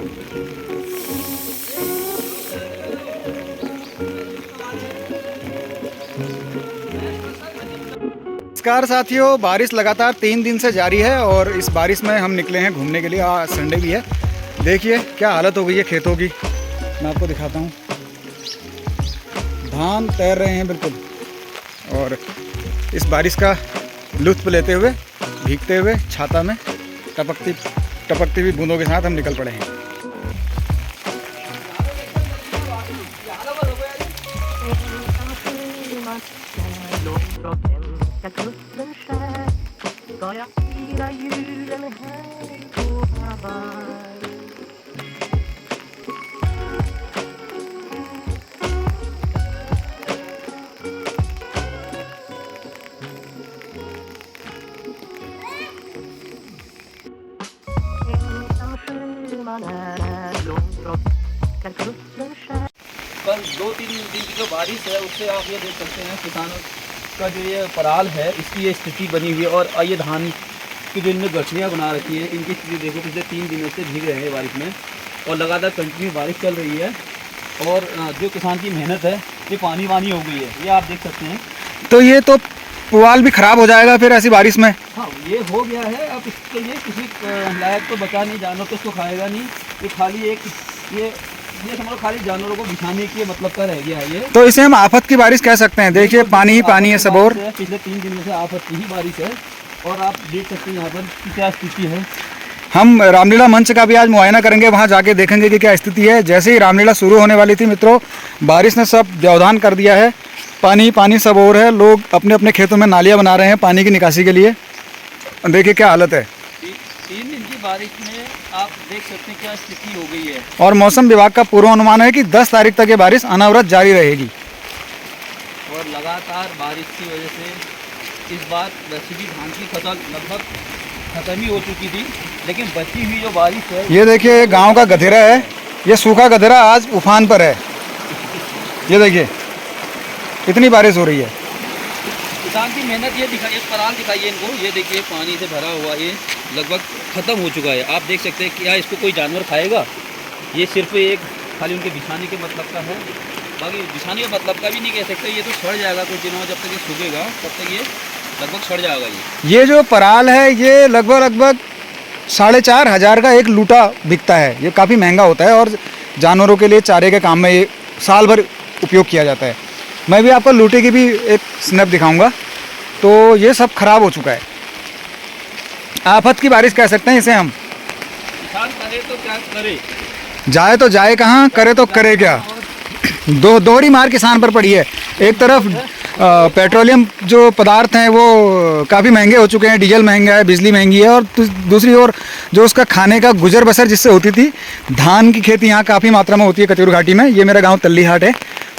नमस्कार साथियों, बारिश लगातार 3 दिन से जारी है और इस बारिश में हम निकले हैं घूमने के लिए। आज संडे भी है। देखिए क्या हालत हो गई है खेतों की। मैं आपको दिखाता हूँ, धान तैर रहे हैं बिल्कुल, और इस बारिश का लुत्फ़ लेते हुए, भीगते हुए, छाता में टपकती हुई बूंदों के साथ हम निकल पड़े हैं। कल 2-3 दिन की जो बारिश है उससे आप ये देख सकते हैं किसानों का जो ये पराल है इसकी ये स्थिति बनी हुई है। और ये धान की जो इनमें गठरियाँ बना रखी है, इनकी स्थिति देखो, पिछले 3 दिनों से भीग रहे हैं बारिश में और लगातार कंटिन्यू बारिश चल रही है। और जो किसान की मेहनत है ये पानी हो गई है, ये आप देख सकते हैं। तो ये तो पुआल भी ख़राब हो जाएगा फिर ऐसी बारिश में। हाँ, ये हो गया है। अब इसके लिए किसी लायक तो बचा नहीं, जानवर तो इसको खाएगा नहीं। ये खाली एक ये समझो खाली जानवरों को बिछाने के मतलब का रह गया है ये। तो इसे हम आफत की बारिश कह सकते हैं। देखिए पानी ही पानी है सब और। पिछले 3 दिनों से आफत की ही बारिश है और आप देख सकते हैं यहाँ पर क्या स्थिति है। हम रामलीला मंच का भी आज मुआयना करेंगे, वहाँ जाके देखेंगे कि क्या स्थिति है। जैसे ही रामलीला शुरू होने वाली थी मित्रों, बारिश ने सब व्यवधान कर दिया है। पानी पानी सब और है। लोग अपने अपने खेतों में नालियाँ बना रहे हैं पानी की निकासी के लिए। देखिए क्या हालत है। 3 दिन की बारिश में आप देख सकते हैं क्या स्थिति हो गई है। और मौसम विभाग का पूर्वानुमान है कि 10 तारीख तक ये बारिश अनवरत जारी रहेगी। और लगातार बारिश की वजह से इस बार वैसे भी धान की फसल लगभग खत्म ही हो चुकी थी, लेकिन बची हुई जो बारिश है, ये देखिए गांव का गधेरा है। ये सूखा गधेरा आज उफान पर है। ये देखिए इतनी बारिश हो रही है। किसान की मेहनत ये दिखाइए, पराल दिखाइए इनको। ये देखिए पानी से भरा हुआ ये लगभग ख़त्म हो चुका है। आप देख सकते हैं क्या इसको कोई जानवर खाएगा। ये सिर्फ एक खाली उनके बिछाने के मतलब का है, बाकी बिछाने के मतलब का भी नहीं कह सकते। ये तो सड़ जाएगा कुछ दिनों में, जब तक ये सूखेगा तब तक ये लगभग सड़ जाएगा। ये जो पराल है ये लगभग 4,500 का एक लूटा बिकता है। ये काफ़ी महंगा होता है और जानवरों के लिए चारे के काम में ये साल भर उपयोग किया जाता है। मैं भी आपको लूटे की भी एक स्नैप दिखाऊंगा। तो ये सब खराब हो चुका है। आफत की बारिश कह सकते हैं इसे हम। किसान करे तो क्या करे, जाए तो जाए कहाँ, करे तो करे क्या। दोहरी मार किसान पर पड़ी है। एक तरफ पेट्रोलियम जो पदार्थ हैं वो काफ़ी महंगे हो चुके हैं, डीजल महंगा है, बिजली महंगी है, और दूसरी ओर जो उसका खाने का गुजर बसर जिससे होती थी, धान की खेती यहाँ काफ़ी मात्रा में होती है कचूर घाटी में। ये मेरा गांव तल्लीहाट है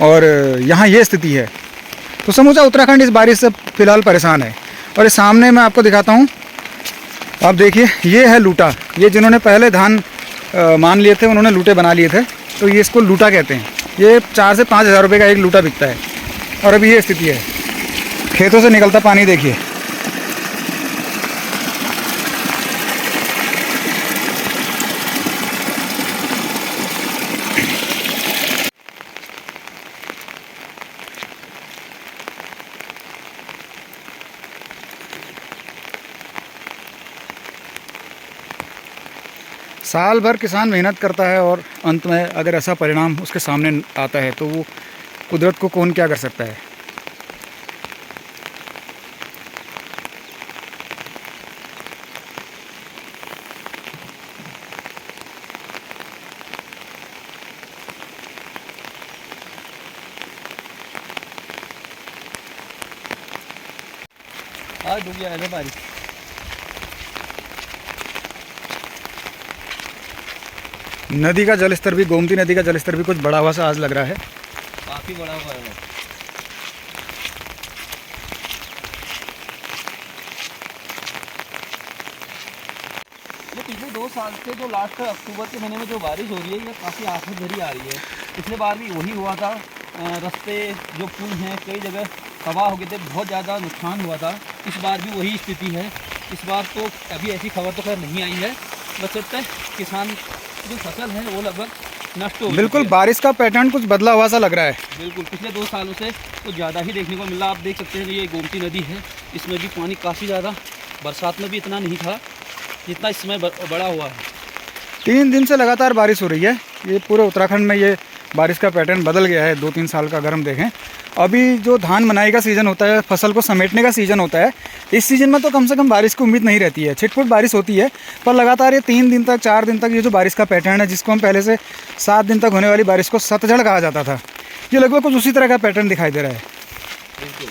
और यहाँ ये स्थिति है। तो समूचा उत्तराखंड इस बारिश से फ़िलहाल परेशान है। और इस सामने मैं आपको दिखाता हूँ, आप देखिए ये है लूटा। ये जिन्होंने पहले धान मान लिए थे उन्होंने लूटे बना लिए थे, तो ये इसको लूटा कहते हैं। ये 4 से 5 हज़ार रुपये का एक लूटा बिकता है। और अभी ये स्थिति है, खेतों से निकलता पानी देखिए। साल भर किसान मेहनत करता है और अंत में अगर ऐसा परिणाम उसके सामने आता है तो वो कुदरत को कौन क्या कर सकता है। आज डूब गया है बारिश। नदी का जलस्तर भी, गोमती नदी का जलस्तर भी कुछ बढ़ा हुआ सा आज लग रहा है। काफ़ी बड़ा हुआ है। ये पिछले 2 साल से जो लास्ट अक्टूबर के महीने में जो बारिश हो रही है ये काफ़ी आफत भरी आ रही है। पिछले बार भी वही हुआ था। रास्ते जो पुल हैं कई जगह तबाह हो गए थे, बहुत ज़्यादा नुकसान हुआ था। इस बार भी वही स्थिति है। इस बार तो अभी ऐसी खबर तो खैर नहीं आई है, बस लगता है किसान जो फसल है वो लगभग नष्ट हो बिल्कुल चुकी है। बारिश का पैटर्न कुछ बदला हुआ सा लग रहा है। बिल्कुल पिछले 2 सालों से तो ज़्यादा ही देखने को मिला। आप देख सकते हैं ये गोमती नदी है, इसमें भी पानी काफ़ी ज़्यादा, बरसात में भी इतना नहीं था जितना इस समय बड़ा हुआ है। 3 दिन से लगातार बारिश हो रही है। ये पूरे उत्तराखंड में ये बारिश का पैटर्न बदल गया है 2-3 साल का। अगर हम देखें अभी जो धान मनाई का सीज़न होता है, फसल को समेटने का सीज़न होता है, इस सीज़न में तो कम से कम बारिश की उम्मीद नहीं रहती है। छिटपुट बारिश होती है, पर लगातार ये 3 दिन तक 4 दिन तक ये जो बारिश का पैटर्न है, जिसको हम पहले से 7 दिन तक होने वाली बारिश को सतझड़ कहा जाता था, ये लगभग कुछ उसी तरह का पैटर्न दिखाई दे रहा है। बिल्कुल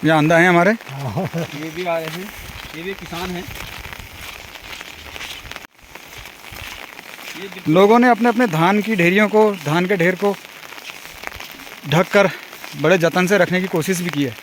ये आंधा है हमारे, ये भी आ रहे हैं, ये भी किसान हैं। ये लोगों ने अपने अपने धान की ढेरियों को, धान के ढेर को ढककर बड़े जतन से रखने की कोशिश भी की है,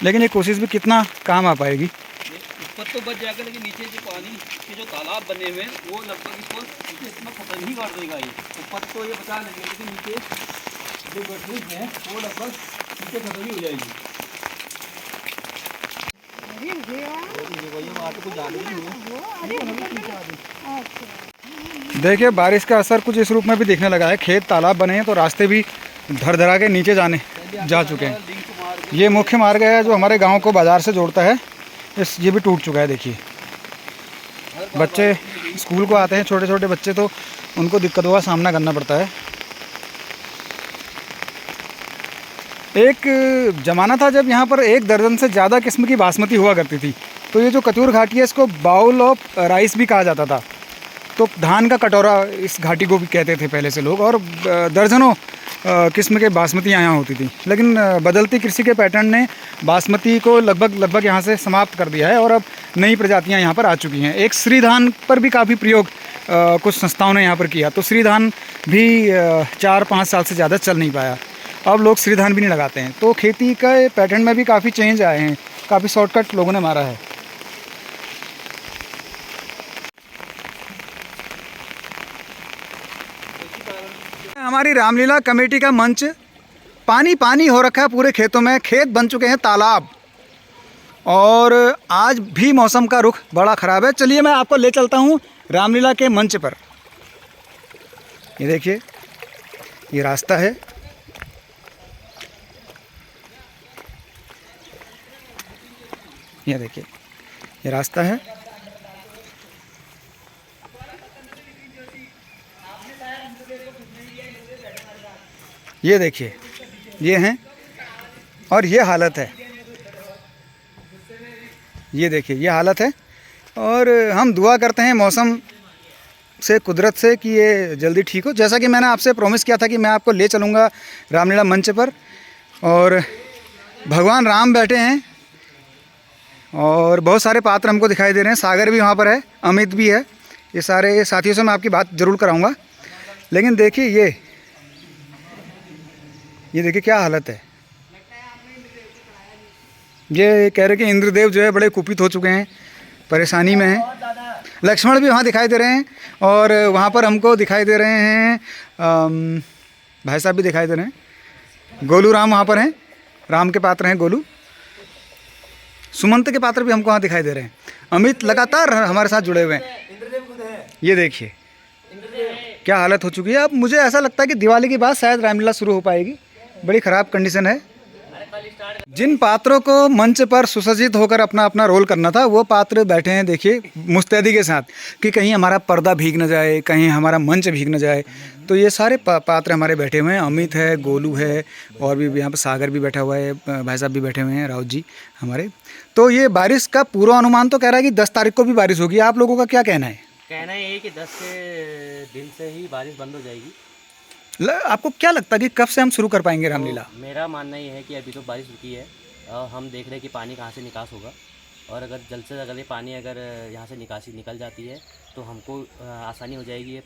लेकिन ये कोशिश भी कितना काम आ पाएगी। ऊपर तो बच जाएगा, लेकिन नीचे जो पानी के जो तालाब बने हुए हैं वो लगभग इसको इतना खत्म ही कर देगा। ये ऊपर तो ये बचा लेंगे, लेकिन नीचे जो गठरी है वो लगभग नीचे खत्म ही हो जाएगी। देखिए बारिश का असर कुछ इस रूप में भी दिखने लगा है। खेत तालाब बने हैं तो रास्ते भी धर के नीचे जा चुके हैं। ये मुख्य मार्ग है जो हमारे गांव को बाज़ार से जोड़ता है, ये भी टूट चुका है। देखिए बच्चे स्कूल को आते हैं, छोटे छोटे बच्चे, तो उनको दिक्कतों का सामना करना पड़ता है। एक ज़माना था जब यहाँ पर 1 दर्जन से ज़्यादा किस्म की बासमती हुआ करती थी। तो ये जो कतूर घाटी है इसको बाउल ऑफ राइस भी कहा जाता था। तो धान का कटोरा इस घाटी को भी कहते थे पहले से लोग, और दर्जनों किस्म के बासमतियाँ यहाँ होती थी। लेकिन बदलती कृषि के पैटर्न ने बासमती को लगभग यहाँ से समाप्त कर दिया है और अब नई प्रजातियाँ यहाँ पर आ चुकी हैं। एक श्री धान पर भी काफ़ी प्रयोग कुछ संस्थाओं ने यहाँ पर किया, तो श्री धान भी 4-5 साल से ज़्यादा चल नहीं पाया। अब लोग श्री धान भी नहीं लगाते हैं। तो खेती का पैटर्न में भी काफ़ी चेंज आए हैं, काफ़ी शॉर्टकट लोगों ने मारा है। हमारी रामलीला कमेटी का मंच, पानी पानी हो रखा है पूरे खेतों में, खेत बन चुके हैं तालाब, और आज भी मौसम का रुख बड़ा ख़राब है। चलिए मैं आपको ले चलता हूँ रामलीला के मंच पर। ये देखिए ये रास्ता है, ये देखिए ये रास्ता है। ये देखिए ये हैं, और ये हालत है। ये देखिए ये हालत है, और हम दुआ करते हैं मौसम से, कुदरत से, कि ये जल्दी ठीक हो। जैसा कि मैंने आपसे प्रॉमिस किया था कि मैं आपको ले चलूँगा रामलीला मंच पर, और भगवान राम बैठे हैं और बहुत सारे पात्र हमको दिखाई दे रहे हैं। सागर भी वहाँ पर है, अमित भी है, ये सारे साथियों से मैं आपकी बात ज़रूर कराऊँगा। लेकिन देखिए ये देखिए क्या हालत है। ये कह रहे कि इंद्रदेव जो है बड़े कुपित हो चुके हैं, परेशानी में हैं। लक्ष्मण भी वहाँ दिखाई दे रहे हैं, और वहाँ पर हमको दिखाई दे रहे हैं भाई साहब भी दिखाई दे रहे हैं। गोलू राम वहाँ पर हैं, राम के पात्र हैं गोलू। सुमंत के पात्र भी हमको वहाँ दिखाई दे रहे हैं। अमित लगातार हमारे साथ जुड़े हुए हैं। ये देखिए क्या हालत हो चुकी है। अब मुझे ऐसा लगता है कि दिवाली के बाद शायद रामलीला शुरू हो पाएगी। बड़ी ख़राब कंडीशन है। जिन पात्रों को मंच पर सुसज्जित होकर अपना अपना रोल करना था, वो पात्र बैठे हैं देखिए मुस्तैदी के साथ, कि कहीं हमारा पर्दा भीग न जाए, कहीं हमारा मंच भीग न जाए। तो ये सारे पात्र हमारे बैठे हुए हैं। अमित है, गोलू है, और भी यहाँ पर सागर भी बैठा हुआ है, भाई साहब भी बैठे हुए हैं, राउत जी हमारे। तो ये बारिश का पूर्वानुमान तो कह रहा है कि 10 तारीख को भी बारिश होगी। आप लोगों का क्या कहना है? कहना ये है कि 10 दिन से ही बारिश बंद हो जाएगी। आपको क्या लगता है कि कब से हम शुरू कर पाएंगे रामलीला? तो मेरा मानना ये है कि अभी तो बारिश रुकी है, हम देख रहे हैं कि पानी कहाँ से निकास होगा, और अगर जल्द से जल्द ये पानी अगर यहाँ से निकासी निकल जाती है तो हमको आसानी हो जाएगी ये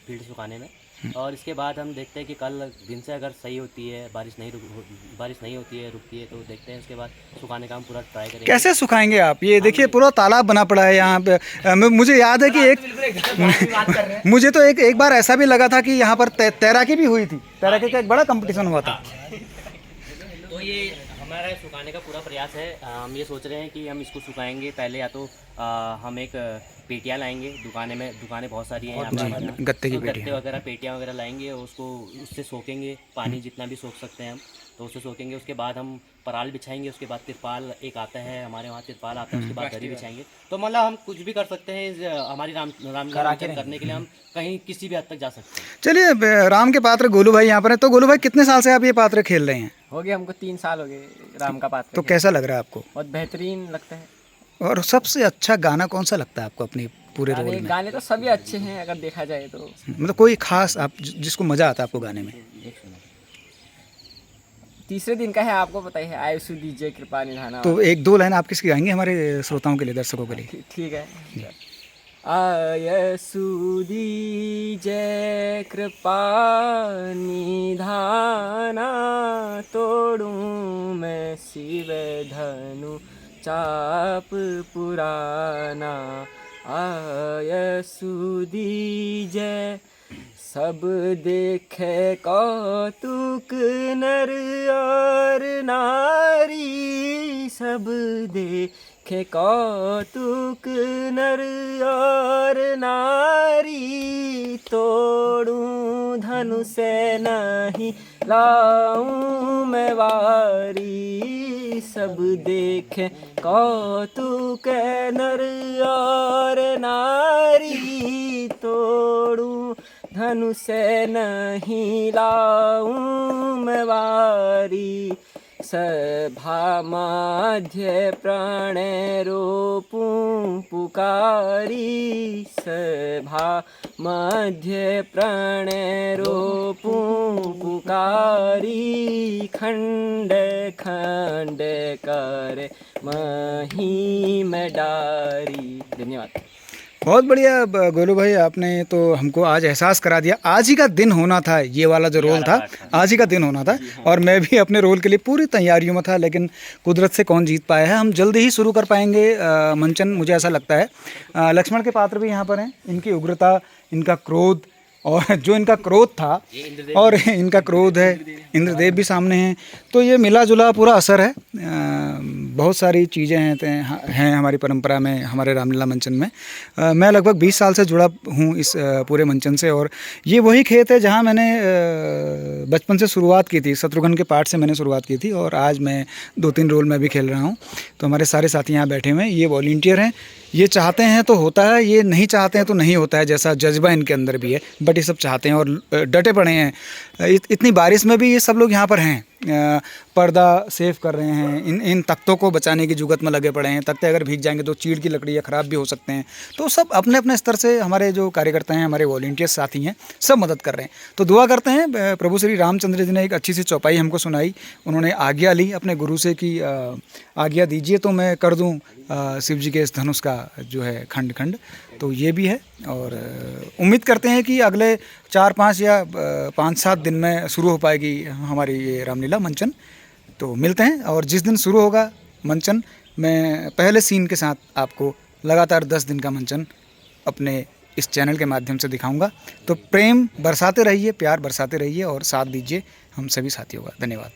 फील्ड सुखाने में। और इसके बाद हम देखते हैं कि कल दिन से अगर सही होती है, बारिश नहीं होती है, रुकती है, तो देखते हैं उसके बाद सुखाने का हम पूरा ट्राई करेंगे। कैसे सुखाएंगे आप? ये देखिए पूरा तालाब बना पड़ा है यहाँ पे। मुझे याद है कि मुझे तो एक बार ऐसा भी लगा था कि यहाँ पर तैराकी भी हुई थी। तैराकी का एक बड़ा कंपटीशन हुआ था। तो ये हमारा सुखाने का पूरा प्रयास है। हम ये सोच रहे हैं कि हम इसको सुखाएंगे। पहले या तो हम एक पेटियाँ लाएंगे, दुकानें बहुत सारी हैं यहाँ पे हमारे यहाँ। गत्ते की तो पेटियाँ। गत्ते वगैरह पेटियाँ वगैरह लाएंगे और उसको उससे सोखेंगे, पानी जितना भी सोख सकते हैं हम तो उससे सोखेंगे। उसके बाद हम पराल बिछाएंगे, उसके बाद तिरपाल एक आता है हमारे वहाँ, तिरपाल आता है, उसके बाद दरी बिछाएंगे। तो मतलब हम कुछ भी कर सकते हैं हमारी रामलीला करने के लिए। हम कहीं किसी भी हद तक जा सकते हैं। चलिए, राम के पात्र गोलू भाई यहाँ पर है। तो गोलू भाई, कितने साल से आप ये पात्र खेल रहे हैं? हो गया हमको 3 साल हो गए राम का पात्र तो खेलते। कैसा लग रहा है आपको? बहुत बेहतरीन लगता है। और सबसे अच्छा गाना कौन सा लगता है आपको अपनी पूरे रोल में? गाने तो सभी अच्छे हैं अगर देखा जाए तो। मतलब कोई खास आप जिसको मजा आता है आपको गाने में? तीसरे दिन का है, आपको पता ही है, आयुषु दीजिए कृपा निधाना। तो एक दो लाइन आप किसकी गाएंगे हमारे श्रोताओं के लिए, दर्शकों के लिए? ठीक है। आयुषु दीजिए कृपा निधाना, तोड़ूं मैं शिव धनु चाप पुराना। आयुषु दीजिए सब देखे कौतुक नर और नारी, सब देखे कौतुक नर और नारी। तोड़ूं धनु से नहीं लाऊं मैं वारी, सब देखे कौतुक नर और नारी। तोड़ूं धनु से नहीं लाऊं मैं वारी, सभा माध्य प्रणय रोपूं पुकारी। सभा मध्य प्रणय रोपूं पुकारी, खंड खंड कर मही में डारी। धन्यवाद। बहुत बढ़िया गोलू भाई, आपने तो हमको आज एहसास करा दिया। आज ही का दिन होना था, ये वाला जो रोल था आज ही का दिन होना था। और मैं भी अपने रोल के लिए पूरी तैयारियों में था, लेकिन कुदरत से कौन जीत पाया है। हम जल्दी ही शुरू कर पाएंगे मंचन, मुझे ऐसा लगता है। लक्ष्मण के पात्र भी यहाँ पर हैं। इनकी उग्रता, इनका क्रोध, और जो इनका क्रोध था और इनका क्रोध है, इंद्रदेव भी सामने हैं। तो ये मिला जुला पूरा असर है। बहुत सारी चीज़ें हैं हमारी परंपरा में, हमारे रामलीला मंचन में। मैं लगभग 20 साल से जुड़ा हूँ इस पूरे मंचन से। और ये वही खेत है जहाँ मैंने बचपन से शुरुआत की थी। शत्रुघ्न के पाठ से मैंने शुरुआत की थी और आज मैं 2-3 रोल में भी खेल रहा हूँ। तो हमारे सारे साथी यहाँ बैठे हुए हैं, ये वॉलंटियर हैं। ये चाहते हैं तो होता है, ये नहीं चाहते हैं तो नहीं होता है, जैसा जज्बा इनके अंदर भी है। बट ये सब चाहते हैं और डटे पड़े हैं। इतनी बारिश में भी ये सब लोग यहाँ पर हैं, पर्दा सेव कर रहे हैं। इन तख्तों को बचाने की जुगत में लगे पड़े हैं। तख्ते अगर भीग जाएंगे तो चीड़ की लकड़ी या ख़राब भी हो सकते हैं। तो सब अपने अपने स्तर से हमारे जो कार्यकर्ता हैं, हमारे वॉलंटियर साथी हैं, सब मदद कर रहे हैं। तो दुआ करते हैं। प्रभु श्री रामचंद्र जी ने एक अच्छी सी चौपाई हमको सुनाई। उन्होंने आज्ञा ली अपने गुरु से कि आज्ञा दीजिए तो मैं कर दूं शिव जी के इस धनुष का जो है खंड खंड। तो ये भी है। और उम्मीद करते हैं कि अगले 4-5 या 5-7 दिन में शुरू हो पाएगी हमारी ये रामलीला मंचन। तो मिलते हैं। और जिस दिन शुरू होगा मंचन, मैं पहले सीन के साथ आपको लगातार 10 दिन का मंचन अपने इस चैनल के माध्यम से दिखाऊंगा। तो प्रेम बरसाते रहिए, प्यार बरसाते रहिए और साथ दीजिए हम सभी साथियों का। धन्यवाद।